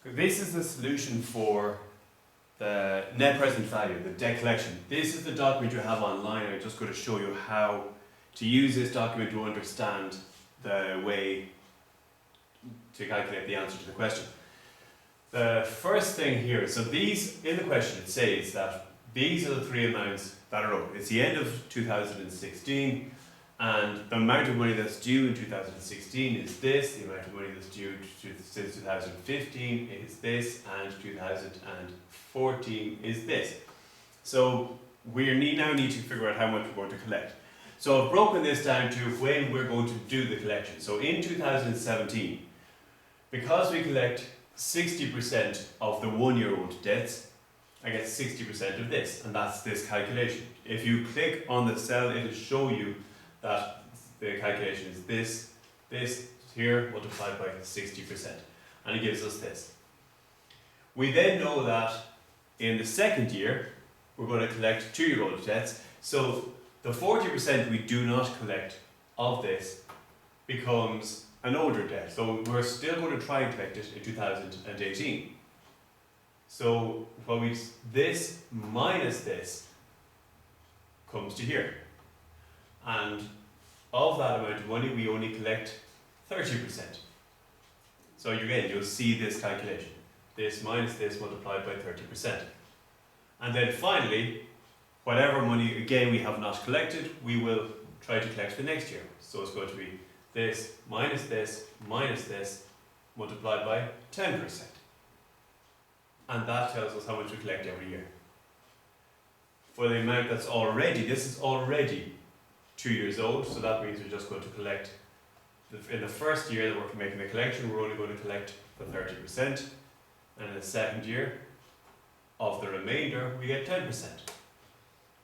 This is the solution for the net present value, the debt collection. This is the document you have online. I'm just going to show you how to use this document to understand the way to calculate the answer to the question. The first thing here, so these, in the question it says that these are the three amounts that are owed. It's the end of 2016, and the amount of money that's due in 2016 is this, the amount of money that's due since 2015 is this, and 2014 is this. So we now need to figure out how much we're going to collect. So I've broken this down to when we're going to do the collection. So in 2017, because we collect 60% of the 1-year-old debts, I get 60% of this, and that's this calculation. If you click on the cell, it'll show you that the calculation is this here multiplied by 60%, and it gives us this. We then know that in the second year, we're going to collect 2-year-old debts, so the 40% we do not collect of this becomes an older debt. So we're still going to try and collect it in 2018. So this minus this comes to here. And of that amount of money, we only collect 30%. So again, you'll see this calculation. This minus this multiplied by 30%. And then finally, whatever money, again, we have not collected, we will try to collect the next year. So it's going to be this minus this multiplied by 10%. And that tells us how much we collect every year. For the amount that's already, this is already 2 years old, so that means we're just going to collect, in the first year that we're making the collection, we're only going to collect the 30%, and in the second year, of the remainder, we get 10%.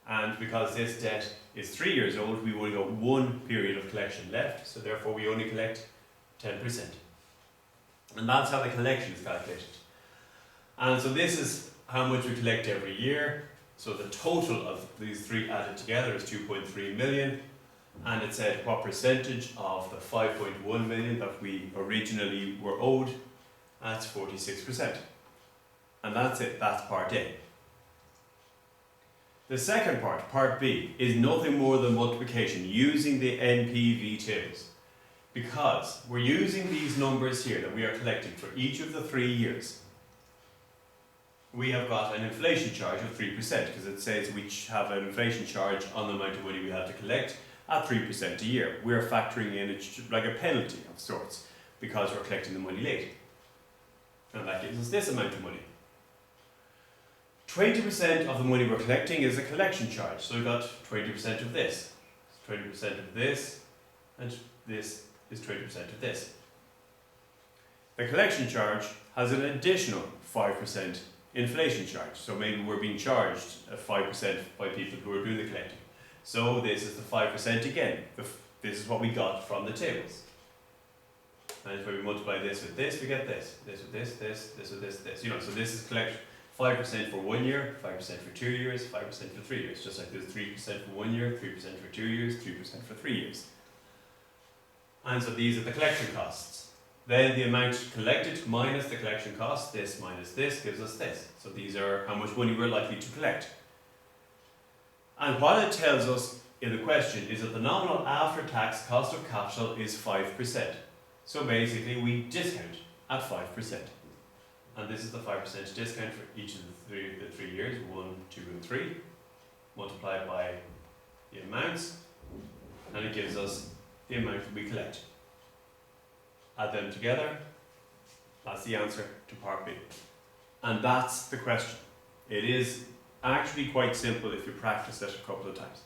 And because this debt is 3 years old, we've only got one period of collection left, so therefore we only collect 10%. And that's how the collection is calculated. And so this is how much we collect every year. So the total of these three added together is 2.3 million. And it said what percentage of the 5.1 million that we originally were owed. That's 46%. And that's it, that's part A. The second part B, is nothing more than multiplication using the NPV tables. Because we're using these numbers here that we are collecting for each of the 3 years. We have got an inflation charge of 3% because it says we have an inflation charge on the amount of money we have to collect at 3% a year. We're factoring in like a penalty of sorts because we're collecting the money late. And that gives us this amount of money. 20% of the money we're collecting is a collection charge. So we've got 20% of this, 20% of this, and this is 20% of this. The collection charge has an additional 5% inflation charge. So maybe we're being charged 5% by people who are doing the collecting. So this is the 5% again. This is what we got from the tables. And if we multiply this with this, we get this. This with this with this. You know, so this is collect 5% for 1 year, 5% for 2 years, 5% for 3 years. Just like there's 3% for 1 year, 3% for 2 years, 3% for 3 years. And so these are the collection costs. Then the amount collected minus the collection cost, this minus this, gives us this. So these are how much money we're likely to collect. And what it tells us in the question is that the nominal after-tax cost of capital is 5%. So basically we discount at 5%. And this is the 5% discount for each of the three years, 1, 2, and 3, multiplied by the amounts, and it gives us the amount that we collect. Add them together, that's the answer to part B. And that's the question. It is actually quite simple if you practice it a couple of times.